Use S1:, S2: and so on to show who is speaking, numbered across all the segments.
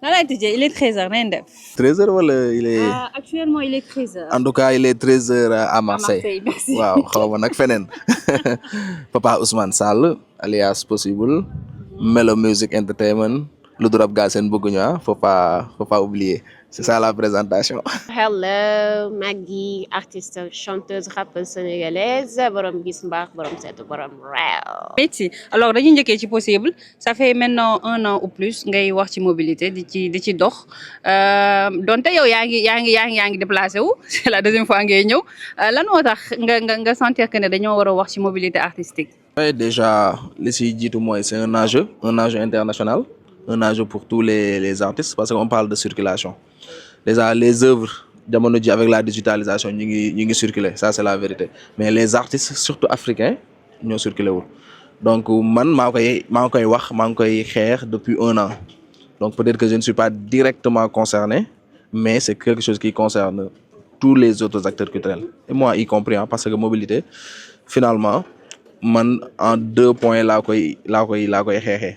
S1: Là, là, il est 13h,
S2: 13h wala il est.
S1: Actuellement, il est 13h.
S2: En tout cas il est 13h à
S1: À
S2: Marseille.
S1: Marseille, merci.
S2: waaw xaw ma nag feneen Papa Ousmane Sall alias Possible Melo Music Entertainment lu du rap Galsen bëgguñu faut pas oublier c'est ça la présentation.
S3: Hello, Maggie, artiste, chanteuse, rappeuse sénégalaise, borom gis mbaax, borom seetu, borom réew.
S1: Merci. Alors, dañu njëkkee ci possible ça fait maintenant 1 an ou plus ngay wax ci mobilité di ci dox donte yow yaa ngi déplacé wu c'est la deuxième fois ngay ñëw lan moo tax nga sentir que ne dañoo war a wax ci mobilité artistique.
S2: Ouais, déjà li si jiitu mooy c'est un enjeu international un enjeu pour tous les artistes parce qu'on parle de circulation déjà les œuvres jamono ji avec la digitalisation ñu ngi circuler ça c'est la vérité mais les artistes surtout africains ñoo circuler wul donc man maa ngi koy wax maa ngi koy xeex depuis 1 an donc peut-être que je ne suis pas directement concerné mais c'est quelque chose qui concerne tous les autres acteurs culturels et moi y compris parce que mobilité finalement man en 2 points laa koy xeexee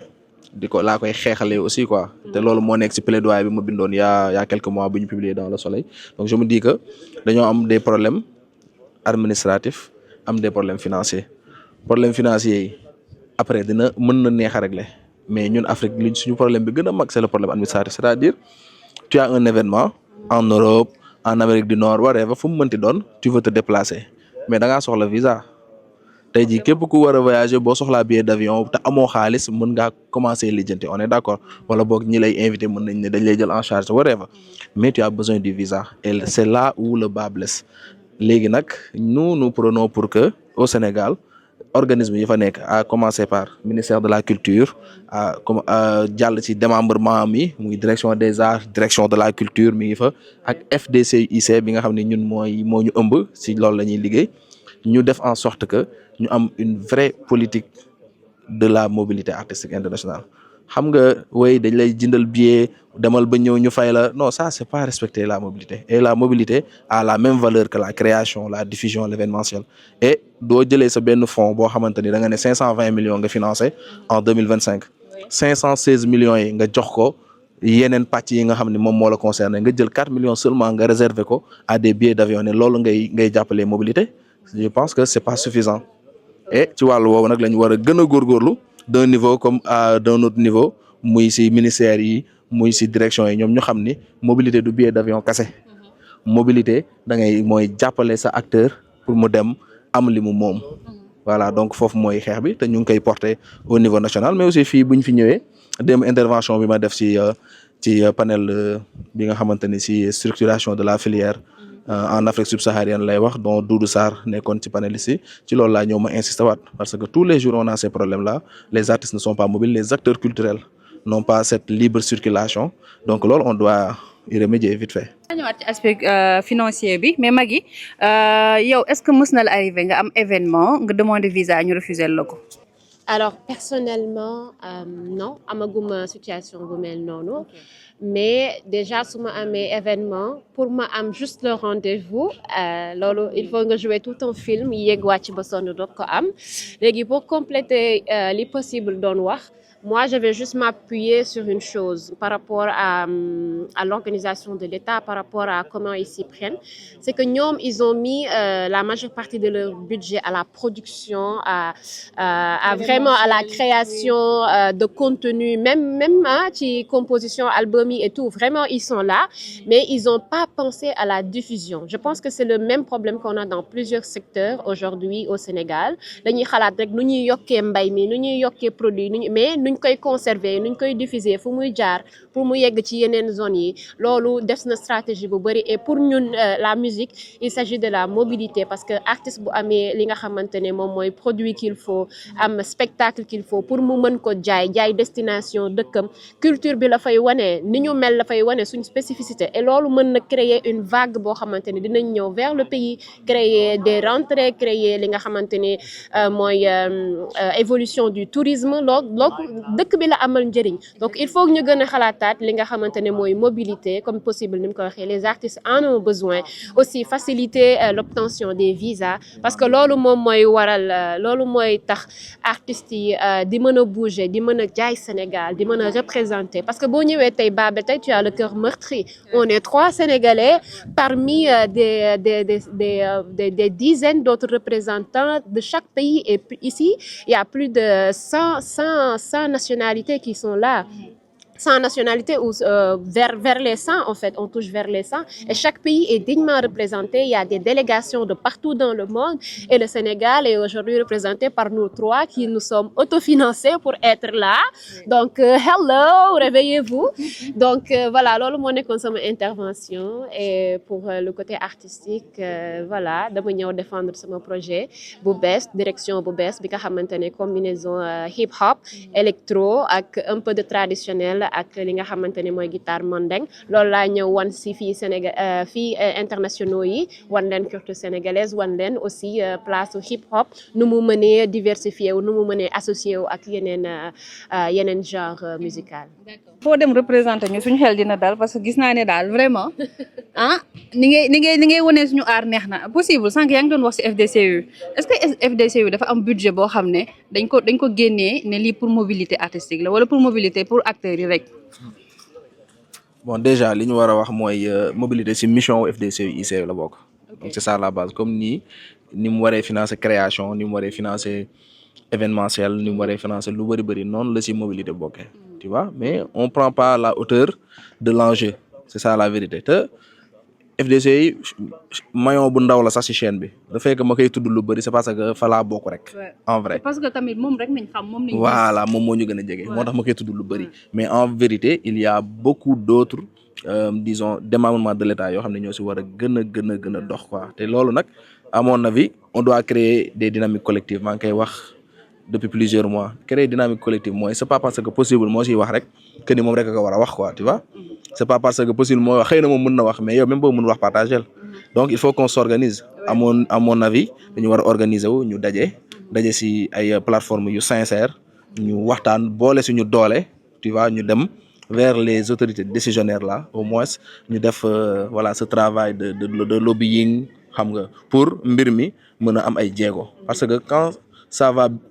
S2: laa koy xeexalee aussi quoi te loolu moo nekk ci plaidoyer bi ma bindoon y a quelques mois bu ñu publié dans le soleil donc je me dis que dañoo am des problèmes administratifs am des problèmes financiers yi après mën na neex a régler mais ñun Afrique liñ suñu problème bi gën a mag c'est le problème administratif c'est-à-dire tu as un événement en Europe en Amérique du Nord whatever fu mu mënti doon tu veux te déplacer mais da ngaa soxla visa tey jii képp ku war a voyager boo soxlaa billet d'avion te amoo xaalis mën ngaa commencer lijjanti on est d'accord wala boog ñi lay invité mën nañ ne dañ lay jël en charge whatever mais tu as besoin du visa et c'est là où le bât blesse léegi nag nous prenons pour que au Sénégal organisme yi fa nekk à commencer par ministère de la culture jàll ci démembrement mi muy direction des arts direction de la culture mi ngi fa ak FDCIC bi nga xam ne ñun moo ñu ëmb ci loolu la ñuy liggéey ñu def en sorte que ñu am une vraie politique de la mobilité artistique internationale xam nga way dañ lay jëndal billet demal ba ñëw ñu fay la non ça c'est pas respecter la mobilité et la mobilité a la même valeur que la création la diffusion l'événementiel et doo jëlee sa benn fonds boo xamante ni da nga ne 520 millions nga financé en 2025 516 millions yi nga jox ko yeneen pàcc yi nga xam ne moom moo la concerné nga jël 4 millions seulement nga réserver ko à des billets d'avion ne loolu ngay jàppalee mobilité je pense que c'est pas suffisant et ci wàllu woowu nag la ñu war a gën a góorgóorlu d'un niveau comme d'un autre niveau muy ci ministère yi muy ci direction yi ñoom ñu xam ni mobilité du billet d'avion kese mobilité da ngay mooy jàppale sa acteur pour mu dem am li mu moom voilà donc foofu mooy xeex bi te ñu ngi koy porter au niveau national mais aussi fii bu ñu fi ñëwee dem intervention bi ma def ci panel bi nga xamante ni ci structuration de la filière en Afrique subsaharienne lay wax dont Doudou Sarr nekkoon ci panéliste yi ci loolu laa ñëw ma insister waat parce que tous les jours on a ces problèmes là les artistes ne sont pas mobiles les acteurs culturels n'ont pas cette libre circulation donc loolu on doit y remédier vite fait.
S1: ñëwaat ci aspect financier bi mais Magui yow est-ce que mës na la arrivé nga am événement nga demander visa ñu refuser la ko.
S3: Alors personnellement non amaguma situation bu mel noonu mais déjà su ma amee événement pour ma am juste le rendez-vous loolu il faut nga jouer tout un film yéeg wàcc ba sonn doog ko am léegi pour compléter li possible doon wax moi je vais juste m'appuyer sur une chose par rapport à l'organisation de l'État par rapport à comment ils s'y prennent c'est que ñoom ils ont mis la majeure partie de leur budget à la production à vraiment à la création de contenu même ci composition album yi et tout vraiment ils sont là mais ils ont pas pensé à la diffusion je pense que c'est le même problème qu'on a dans plusieurs secteurs aujourd'hui au Sénégal dañuy xalaat rek nu ñuy yokkee mbay mi nu ñuy yokkee produit mais nuñ koy conserver nuñ koy diffuser fu muy jaar pour mu yegg ci yeneen zones yi loolu def na stratégie bu bari et pour ñun la musique il s'agit de la mobilité parce que artiste bu amee li nga xamante ne moom mooy produit qu'il faut am spectacle qu'il faut pour mu mën ko jaay destination dëkkam culture bi la fay wane ni ñu mel la fay wane suñ spécificité et loolu mën na créer une vague boo xamante ne dinañ ñëw vers le pays créer des rentrées créer li nga xamante ne mooy évolution du tourisme loolu dëkk bi la amal njëriñ donc il faut que ñu gën a xalaataat li nga xamante ne mooy mobilité comme possible ni mu ko waxee les artistes en ont besoin aussi faciliter l'obtention des visas parce que loolu moom mooy waral loolu mooy tax artistes yi di mën a bouger di mën a jaay Sénégal di mën a représenter parce que boo ñëwee tey Babel tey tu as le cœur meurtri on est 3 Sénégalais parmi des dizaines d'autres représentants de chaque pays et ici il y a plus de 100 nationalités qui sont là. 100 nationalités ou vers les 100 en fait, on touche vers les 100 et chaque pays est dignement représenté. Il y a des délégations de partout dans le monde et le Sénégal est aujourd'hui représenté par nous 3 qui nous sommes autofinancés pour être là. Donc hello, réveillez-vous. Donc voilà, loolu moo nekkoon sama intervention et pour le côté artistique voilà dama ñëw défendre sama projet bu bees direction bu bees bi nga xamante ne combinaison hip hop électro ak un peu de traditionnel ak li nga xamante ne mooy guitare mandeng loolu laa ñëw wan si fii Sénégal fii internationaux yi wan leen culture sénégalaise wan leen aussi place hip hop nu mu mënee diversifié wu nu mu mënee associé wu ak yeneen genre musical.
S1: foo dem représenté ñu suñu xel dina dal parce que gis naa ne daal vraiment ni ngay wone suñu aar neex na possible sànq yaa ngi doon wax ci FDCU est-ce que FDCU dafa am budget boo xam ne dañ ko génnee ne lii pour mobilité artistique la wala pour mobilité pour acteurs yi rek.
S2: Bon déjà li ñu war a wax mooy mobilité ci mission FDCU ICE la bokk. Donc c'est ça la base comme ni mu waree financer création ni mu waree financer événementiel ni mu waree financer lu bëri noonu la ci mobilité bokkee. Tu vois, mais on prend pas la hauteur de l'enjeu c'est ça la vérité te FDCI maillon bu ndaw la sax ci chaîne bi le fait que ma koy tudd lu bëri c'est parce que fa laa bokk rek en vrai
S1: parce que tamit moom rek nañ xam moom nañ
S2: voilà moom moo ñu gën a jege moo tax ma koy tudd lu bëri mais en vérité il y a beaucoup d'autres disons démembrements de l'État yoo xam ne ñoo ci war a gën a dox quoi te loolu nag à mon avis on doit créer des dynamiques collectives maa ngi koy wax depuis plusieurs mois créer dynamique collective mooy c'est pas parce que possible moo ciy wax rek que ni moom rek a war a wax quoi tu vois c'est pas parce que possible mooy wax xëy na moom mën na wax mais yow même boo mën wax partager donc il faut qu'on s'organise à mon avis dañu war a organiser wu ñu daje ci ay plateformes yu sincères ñu waxtaan boole suñu doole tu vois ñu dem vers les autorités décisionnaires là au moins ñu def voilà ce travail de lobbying xam nga pour mbir mi mën a am ay jéego parce que quand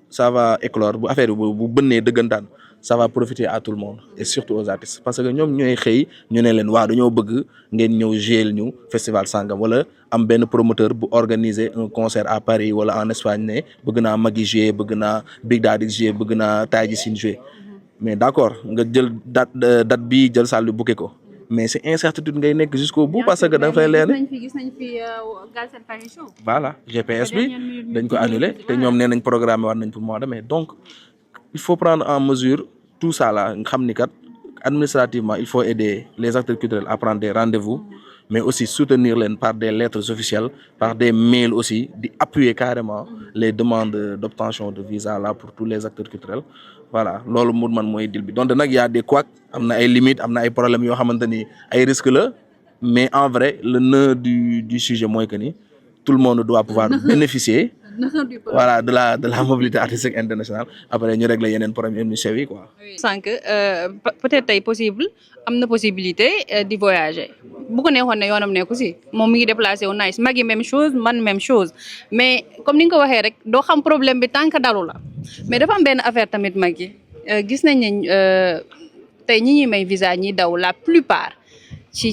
S2: ça va éclore bu affaire bu bënnee dëggantaan ça va profiter à tout le monde et surtout aux artistes parce que ñoom ñooy xëy ñu ne leen waaw dañoo bëgg ngeen ñëw géel ñu festival sangam wala am benn promoteur bu organiser un concert à Paris wala en Espagne ne bëgg naa Magui jouer bëgg naa Big Daddy jouer bëgg naa Taïji Sine jouer mais d'accord nga jël date bi jël salle bi booké ko mais c'est incertitude ngay nekk jusqu'au bout parce que da nga fay leer
S1: gis nañ fi Galsen Paris Show
S2: voilà GPS bi dañ ko annulé te ñoom nee nañ programme war nañ pour mois de mai donc il faut prendre en mesure tout ça là nga xam ni kat administrativement il faut aider les acteurs culturels à prendre des rendez-vous mais aussi soutenir leen par des lettres officielles par des mails aussi di appuyer carrément les demandes d'obtention de visa là pour tous les acteurs culturels voilà loolu mu man mooy dil bi donc nag y a des couacs am na ay limites am na ay problèmes yoo xamante ni ay risques la mais en vrai le nœud du sujet mooy que ni tout le monde doit pouvoir bénéficier voilà de la mobilité artistique internationale après ñu régler yeneen problème yu sew yi quoi.
S1: sànq peut-être tey possible am na possibilité di voyager bu ko neexoon ne yoonam nekku si moom mi ngi déplacé wu nice Magui même chose man même chose mais comme ni nga ko waxee rek doo xam problème bi tant que dalu la mais dafa am benn affaire tamit Magui gis nañ ne tey ñi ñuy may visa ñi daw la plupart ci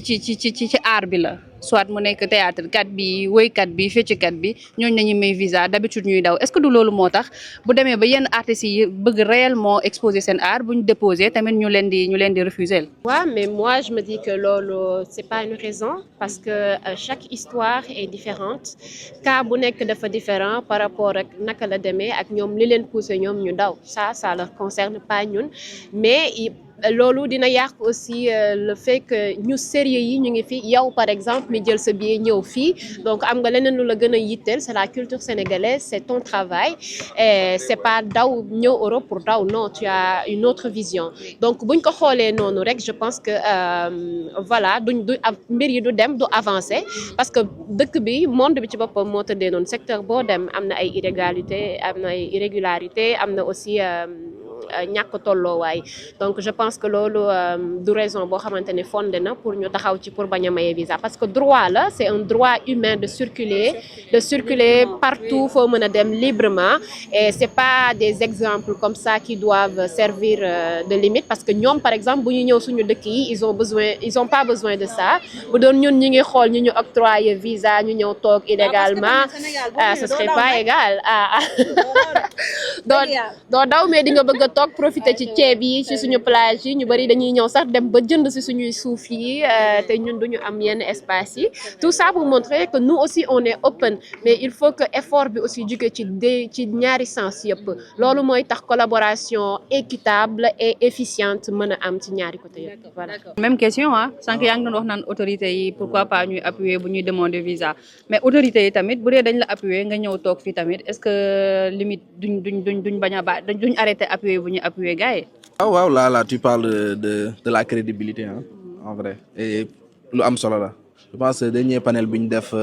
S1: art bi la soit mu nekk théâtre kat bi woykat bi fecckat bi ñooñu nañu may visa d'habitude ñuy daw est-ce que du loolu moo tax bu demee ba yenn artistes yi bëgg réellement exposer seen art bu ñu déposer tamit ñu leen di refuser.
S3: Ouais, mais moi je me dis que loolu c'est pas une raison parce que chaque histoire est différente cas bu nekk dafa différent par rapport ak naka la demee ak ñoom li leen pousser ñoom ñu daw ça leur concerne pas ñun mais loolu dina yàq aussi le fait que ñu sérieux yi ñu ngi fi yow par exemple mi jël sa billet ñëw fii donc am nga leneen lu la gën a yitteel c'est la culture sénégalaise c'est ton travail et c'est pas daw ñëw Europe pour daw non tu as une autre vision donc buñ ko xoolee noonu rek je pense que voilà du mbir yi du dem du avancer parce que dëkk bi monde bi ci boppam moo tëddee noonu secteur boo dem am na ay irrégularité am na aussi ñàkk tolloowaay donc je pense que loolu du raison boo xamante ne fondé na pour ñu taxaw ci pour bañ a maye visa parce que droit la c'est un droit humain de circuler partout foo mën a dem librement et c'est pas des exemples comme ça qui doivent servir de limite parce que ñoom par exemple bu ñu ñëw suñu dëkk yi ils ont pas besoin de ça bu doon ñun ñi ngi xool ñu octroyer visa ñu ñëw toog illégalement ce serait pas égal doo daw mais di nga bëgg a toog profiter ci ceeb yi ci suñu plage yi ñu bari dañuy ñëw sax dem ba jënd ci suñuy suuf yi te ñun duñu am yenn espace yi tout ça pour montrer que nous aussi on est open mais il faut que effort bi aussi jóge ci ñaari sens yëpp loolu mooy tax collaboration équitable et efficiente mën a am ci ñaari côté yëpp voilà.
S1: Même question sànq yaa ngi doon wax naan autorités yi pourquoi pas ñuy appuyer bu ñuy demander visa mais autorités yi tamit bu dee dañ la appuyer nga ñëw toog fii tamit est-ce que limite duñ bañ a duñ arrêter appuyer bu ñuy appuyer gars yi.
S2: waaw là tu parles de la crédibilité en vrai et lu am solo la je pense que dernier panel bi ñu def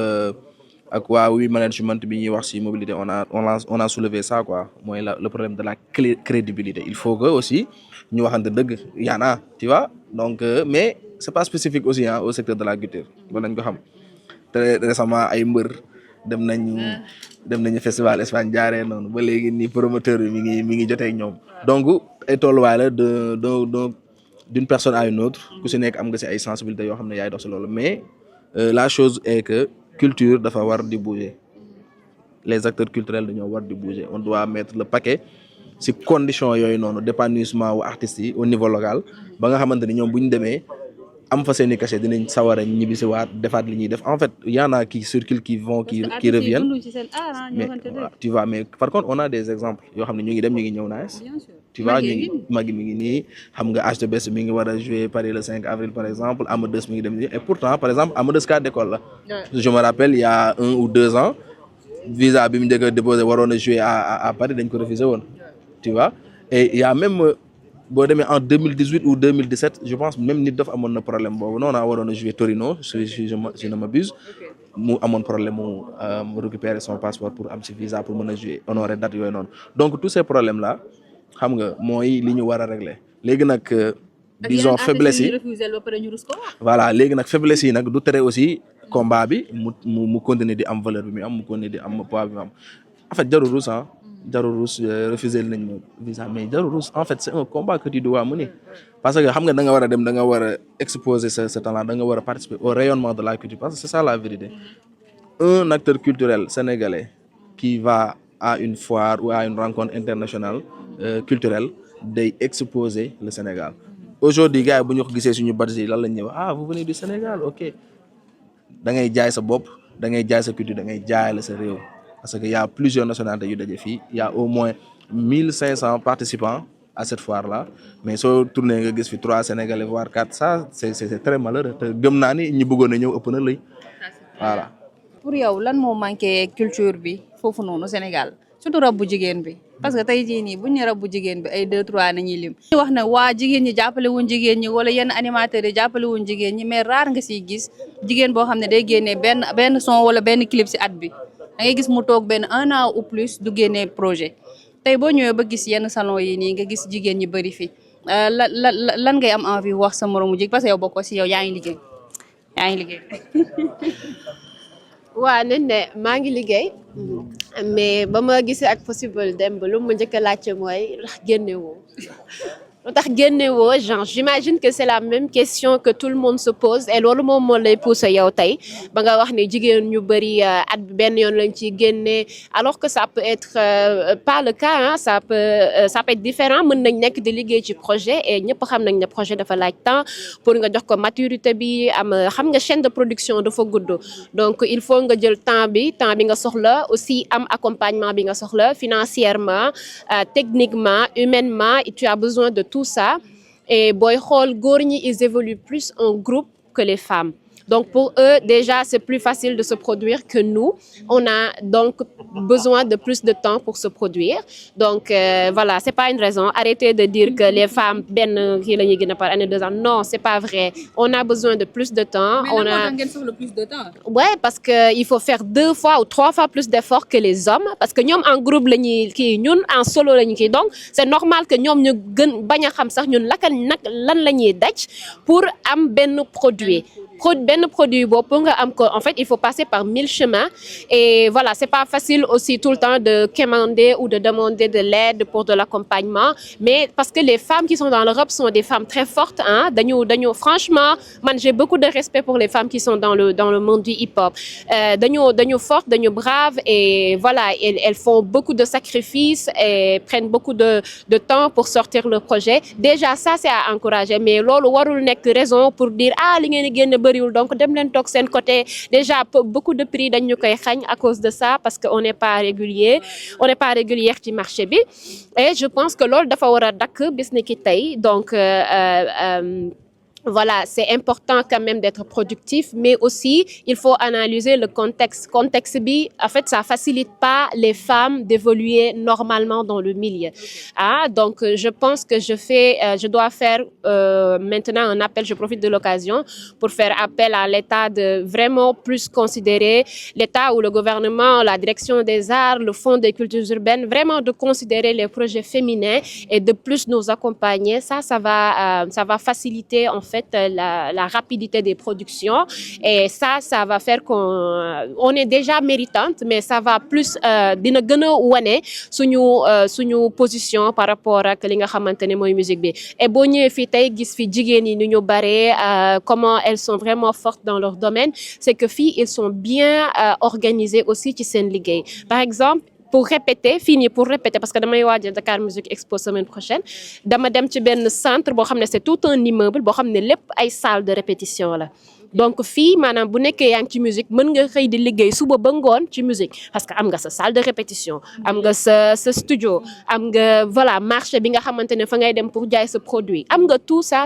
S2: ak waa wi management bi ñuy wax ci mobilité on a soulevé ça quoi mooy le problème de la crédibilité il faut que aussi ñu waxante dëgg yaana tu vois donc mais c'est pas spécifique aussi au secteur de la culture ba nañ ko xam te récemment ay mbër dem nañu festival Espagne jaaree noonu ba léegi nii promoteur bi mi ngi jotee ak ñoom donc ay tolluwaay la d'une personne à une autre ku si nekk am nga si ay sensibilités yoo xam ne yaay dox si loolu mais la chose est que culture dafa war di bouger les acteurs culturels dañoo war di bouger on doit mettre le paquet si condition yooyu noonu d'épanouissement wu artistes yi au niveau local ba nga xamante ni ñoom bu ñu demee am fa seeni cachet dinañ sawar a ñibbi si waat defaat li ñuy def en fait y en a qui circulent qui reviennent mais tu vois mais par contre on a des exemples yoo xam ne ñu ngi dem ñu ngi ñëw nice tu vois ñu ngi Magui mi ngi nii xam nga HTBS mi ngi war a jouer Paris le 5 avril par exemple Amadeus mi ngi dem nii et pourtant par exemple Amadeus cas d'école la je me rappelle il y a 1 ou 2 ans visa bi mu njëkk a déposé waroon a jouer à Paris dañ ko refusé woon tu vois et il y a même boo demee en 2018 ou 2017 je pense même nit dafa amoon na problème boobu noonu waroon a jouer Torino si je ne m'abuse mu amoon problème mu récupérer son passeport pour am ci visa pour mën a jouer honorer date yooyu noonu donc tous ces problèmes là xam nga mooy li ñu war a régler léegi nag disons faiblesse yi voilà léegi nag faiblesse yi nag du tere aussi combat bi mu continuer di am valeur bi mu am mu continuer di am poids bi mu am en fait jarul ruus refuser nañ ma visa mais jarul ruus en fait c'est un combat que tu dois mener parce que xam nga da nga war a dem da nga war a exposer sa talent da nga war a participer au rayonnement de la culture parce que c'est ça la vérité un acteur culturel sénégalais qui va à une foire ou à une rencontre internationale culturelle day exposer le Sénégal aujourd'hui gars yi bu ñu ko gisee suñu badge yi lan lañ ñëw vous venez du Sénégal ok da ngay jaay sa bopp da ngay jaay sa culture da ngay jaay la sa réew parce que y a plusieurs nationalités yu daje fii y a au moins 1500 participants à cette foire là mais soo tourné nga gis fi 3 Sénégalais voire 4 ça c'est très malheureux te gëm naa ni ñi bëggoon a ñëw ëpp na lay voilà.
S1: pour yow lan moo manqué culture bi foofu noonu Sénégal surtout rab bu jigéen bi parce que tey jii nii buñ ne rab bu jigéen bi ay 2-3 nañuy lim. ñu wax ne waa jigéen ñi jàppale wuñ jigéen ñi wala yenn animateurs yi jàppale wuñ jigéen ñi mais rare nga siy gis jigéen boo xam ne day génnee benn son wala benn clip si at bi da ngay gis mu toog benn 1 an ou plus du génnee projet tey boo ñëwee ba gis yenn salon yi nii nga gis jigéen ñi bëri fi lan ngay am envie wax sa moromu jigéen parce que yow bokkoo si yow yaa ngi liggéey.
S3: waa ne maa ngi liggéey mais ba ma gisee ak possible dem ba lu ma njëkk a laajte mooy ndax génnewoo lu tax génnewoo genre j'imagine que c'est la même question que tout le monde se pose et loolu moom moo lay pousser yow tey ba nga wax ne jigéen ñu bëri at bi benn yoon lañ ciy génne alors que ça peut être pas le cas ça peut être différent mën nañ nekk di liggéey ci projet et ñëpp xam nañ ne projet dafa laaj temps pour nga jox ko maturité bi am xam nga chaîne de production dafa gudd donc il faut nga jël temps bi nga soxla aussi am accompagnement bi nga soxla financièrement techniquement humainement et tu as besoin de tout ça et booy xool góor ñi ils évoluent plus en groupe que les femmes Donc pour eux, déjà, c'est plus facile de se produire que nous. On a donc besoin de plus de temps pour se produire. Donc voilà, c'est pas une raison. Arrêtez de dire que les femmes, par année 2 ans. Non, c'est pas vrai. On a besoin de plus de temps.
S1: Mais
S3: on
S1: là,
S3: a
S1: le plus de temps.
S3: Ouais, parce que il faut faire 2 fois ou 3 fois plus d'efforts que les hommes parce que ñom en groupe lañuy ki ñun en solo lañuy ki donc c'est normal que ñom ñu gën baña xam sax ñun lan lañuy daj pour am ben produit. Ben produit pour nga am ko en fait il faut passer par 1000 chemins et voilà c'est pas facile aussi tout le temps de commander ou de demander de l'aide pour de l'accompagnement mais parce que les femmes qui sont dans l'Europe sont des femmes très fortes hein dañu franchement man j'ai beaucoup de respect pour les femmes qui sont dans le monde du hip-hop dañu fortes dañu braves et voilà elles font beaucoup de sacrifices et prennent beaucoup de temps pour sortir le projet déjà ça c'est à encourager mais lolu warul nek raison pour dire ah li ngeen di donc dem len tok sen côté déjà beaucoup de prix dañ ñukay xagn à cause de ça parce que on n'est pas régulière ci marché bi et je pense que lolu dafa wara dak bis ni ki tay donc voilà, c'est important quand même d'être productif, mais aussi il faut analyser le contexte. Contexte bi, en fait, ça facilite pas les femmes d'évoluer normalement dans le milieu. Ah, donc je pense que je dois faire maintenant un appel. Je profite de l'occasion pour faire appel à l'État de vraiment plus considérer l'État ou le gouvernement, la direction des arts, le Fonds des cultures urbaines, vraiment de considérer les projets féminins et de plus nous accompagner. Ça va faciliter en fait la rapidité des productions et ça va faire qu'on est déjà méritante mais ça va plus dina gëna wane suñu position par rapport ak li nga xamantene moy musique bi et bo ñëwé fi tay gis fi jigéen yi ñu baré comment elles sont vraiment fortes dans leur domaine c'est que fi ils sont bien organisés aussi ci sen liggéey par exemple pour répéter pour répéter parce que damay waajal Dakar Music Expo semaine prochaine dama dem ci ben centre bo xamné c'est tout un immeuble bo xamné lépp ay salle de répétition la donc fi manam bu nekkee yaa ngi ci musique mën nga xëy di liggéey suba ba ngoon ci musique parce que am nga sa salle de répétition am nga sa studio am nga voilà marché bi nga xamantene fa ngay dem pour jaay sa produit am nga tout ça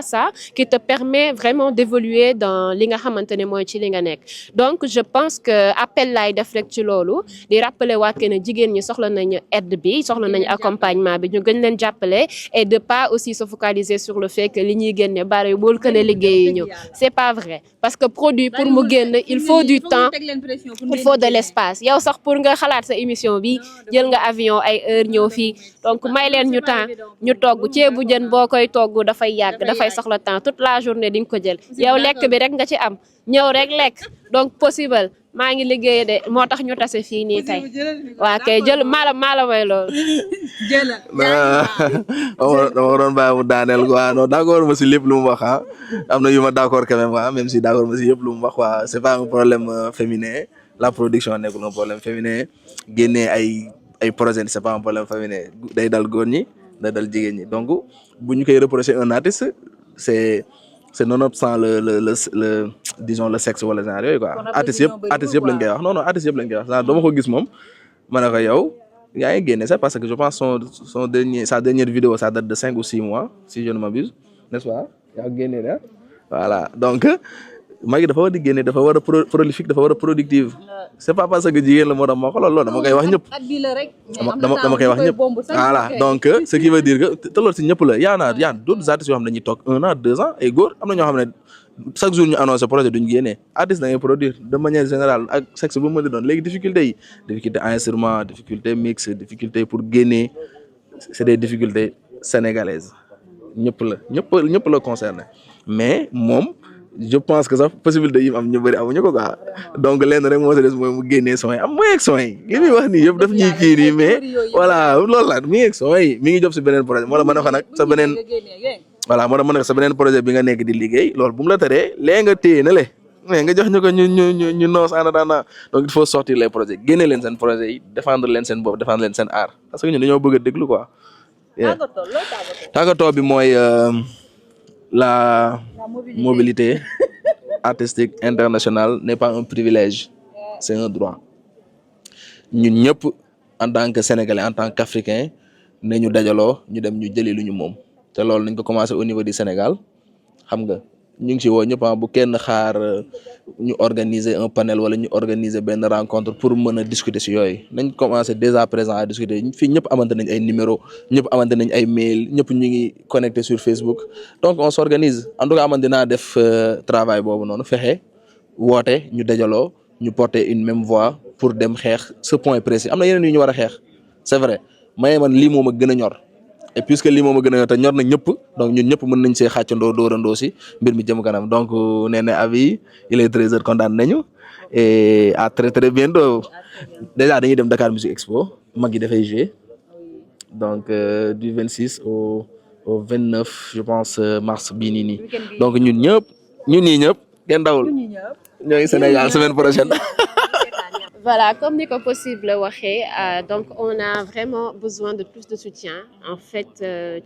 S3: qui te permet vraiment d'évoluer dans li nga xamantene moy ci li nga nekk donc je pense que appel lay def rek ci lolu di rappeler waat que ne jigéen ñi soxla nañu aide bi soxla nañu accompagnement bi ñu gën leen jàppale et de pas aussi se focaliser sur le fait que li ñuy génne bari bool que ne liggéey ñu c'est pas vrai parce que produit pour mu génn il faut du temps il faut de l'espace yow sax pour nga xalaat sa émission bi jël nga avion ay heure ñëw fii donc may leen ñu temps ñu togg ceebu jën boo koy togg dafay yàgg dafay soxla temps toute la journée di nga ko jël yow lekk bi rek nga ci am ñëw rek lekk donc possible maa ngi liggéey de moo tax ñu tase fii nii tey waa kay jël maala may loolu
S2: dama doon bàyyi mu daaneel quoi non d'accord ma si lépp lu mu wax ah am na yu ma d'accord quand même ah même si d'accord ma si yëpp lu mu wax quoi c'est pas un problème féminin la production nekkul un problème féminin génnee ay projet c'est pas un problème féminin day dal góor ñi day dal jigéen ñi donc bu ñu koy reprocher un artiste c'est nonobstant le disons le sexe wala genre yooyu quoi artiste yëpp lañ koy wax non artiste yëpp lañ koy wax dama ko gis moom ma ne ko yow yaa ngi génne ça parce que je pense sa dernière vidéo ça date de 5 ou 6 mois si je ne m'abuse n'est-ce pas yaa ngi génne da voilà donc Magui dafa war di génne dafa war a prolifique dafa war a productive c'est pas parce que jigéen la moo tax ma ko loolu dama koy wax ñëpp dama koy wax ñëpp voilà donc ce qui veut dire que te loolu si ñëpp la yaa d'autres artistes yoo xam ne dañuy toog 1 an 2 ans ay góor am na ñoo xam ne chaque jour ñu annoncé projet duñ génnee artiste da ngay produire de manière générale ak sexe bu mu di doon léegi difficulté instrument difficulté mix difficulté pour génnee c'est des difficultés sénégalaises ñëpp la concerné mais moom je pense que sax possibilité yi am ñu bëri amuñu ko quoi donc lenn rek moo si des mooy mu génnee son yi am muy ak son yi li muy wax nii yëpp daf ñuy kii nii mais voilà loolu la mi ngi ak son yi mi ngi job si beneen projet moo la mën a ko nag sa beneen voilà moo tax ma ne sa beneen projet bi nga nekk di liggéey loolu bu mu la teree léegi nga téye na le mais nga jox ñu ko ñu noos en attendant donc il faut sortir les projets génne leen seen projets yi défendre leen seen bopp défendre leen seen art parce que ñun dañoo bëgg a déglu quoi. tàggatoo bi mooy la mobilité artistique internationale n'est pas un privilège c'est un droit ñun ñëpp en tant que sénégalais en tant qu'africain ne ñu dajaloo ñu dem ñu jëli lu ñu moom te loolu nañ ko commencé au niveau du Sénégal xam nga ñu ngi ci woo ñëpp bu kenn xaar ñu organiser un panel wala ñu organiser benn rencontre pour mën a discuter ci yooyu nañ commencer dès à présent à discuter fii ñëpp amante nañ ay numéro ñëpp amante nañ ay mail ñëpp ñu ngi connecté sur Facebook donc on s'organise en tout cas man dinaa def travail boobu noonu fexe woote ñu dajaloo ñu porter une même voix pour dem xeex ce point précis am na yeneen yu ñu war a xeex c'est vrai mais man lii moom a gën a ñor et puisque lii moom a gën a ñor te ñor na ñëpp donc ñun ñëpp mën nañ see xàccandoo dóorandoo si mbir mi jëm kanam donc nee na avis il est 13h kontaan nañu et à très très bientôt déjà dañuy dem Dakar Music Expo mag yi dafay jouer donc du 26 au 29 je pense mars bii nii donc ñun ñii ñëpp kenn dawul ñoo ngi Sénégal semaine prochaine.
S3: Voilà, comme ni ko possible waxee donc on a vraiment besoin de plus de soutien en fait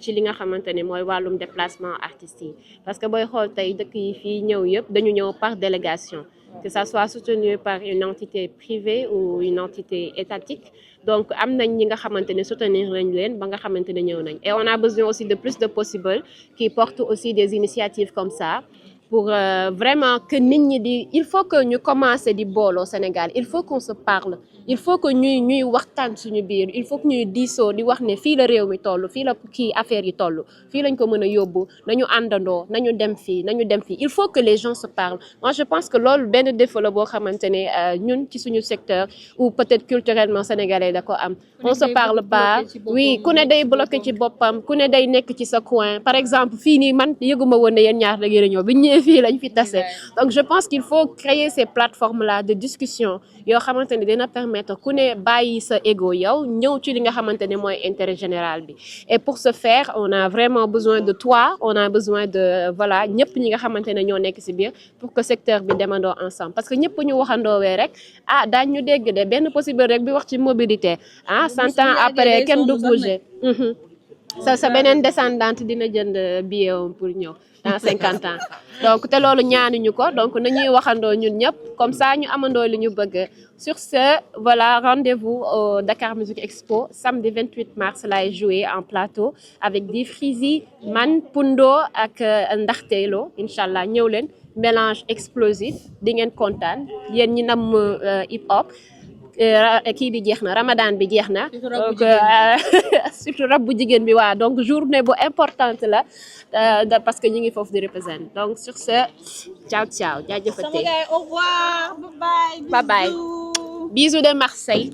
S3: ci li nga xamante ne mooy wàllum déplacement artistes yi parce que booy xool tey dëkk yi fii ñëw yëpp dañu ñëw par délégation que ça soit soutenu par une entité privée ou une entité étatique donc am nañ ñi nga xamante ne soutenir nañ leen ba nga xamante ne ñëw nañ et on a besoin aussi de plus de possible qui portent aussi des initiatives comme ça pour vraiment que nit ñi di il faut que ñu commencer di booloo Sénégal il faut qu'on se parle il faut que ñuy waxtaan suñu biir il faut que ñuy diisoo di wax ne fii la réew mi toll fii la kii affaire yi toll fii lañ ko mën a yóbbu nañu àndandoo nañu dem fii il faut que les gens se parlent moi je pense que loolu benn défaut la boo xamante ne ñun ci suñu secteur ou peut-être culturellement sénégalais da ko am on se parle pas oui ku ne day bloqué ci boppam ku ne day nekk ci sa coin par exemple fii nii man yëguma woon ne yéen ñaar da ngeen a ñëw bi ñëwee fii lañ fi tase donc je pense qu'il faut créer ces plateformes là de discussion yoo xamante ne dina permettre ku ne bàyyi sa ego yow ñëw ci li nga xamante ne mooy intérêt général bi et pour ce faire on a vraiment besoin de toi on a besoin de voilà ñëpp ñi nga xamante ne ñoo nekk ci biir pour que secteur bi demandoo ensemble parce que ñëpp ñu waxandoowee rek daañ ñu dégg de benn possible rek bi wax ci mobilité 100 ans après kenn du bouger sa beneen descendante dina jënd billet pour ñëw dans 50 ans donc te loolu ñaanuñu ko donc nañuy waxandoo ñun ñëpp comme ça ñu amandoo li ñu bëgg sur ce voilà rendez-vous au Dakar Music Expo samedi 28 mars lay jouer en plateau avec Di Freezy man Pundo ak Ndaxteelo inchallah ñëw leen mélange explosif di ngeen kontaan yéen ñi nam hip hop kii bi jeex na Ramadan bi jeex na donc surtout rab bu jigéen bi waa donc journée bu importante la parce que ñu ngi foofu di représenter donc sur ce ciao ciao jaajëfate
S4: au revoir bye bye
S3: bye bye bisous de Marseille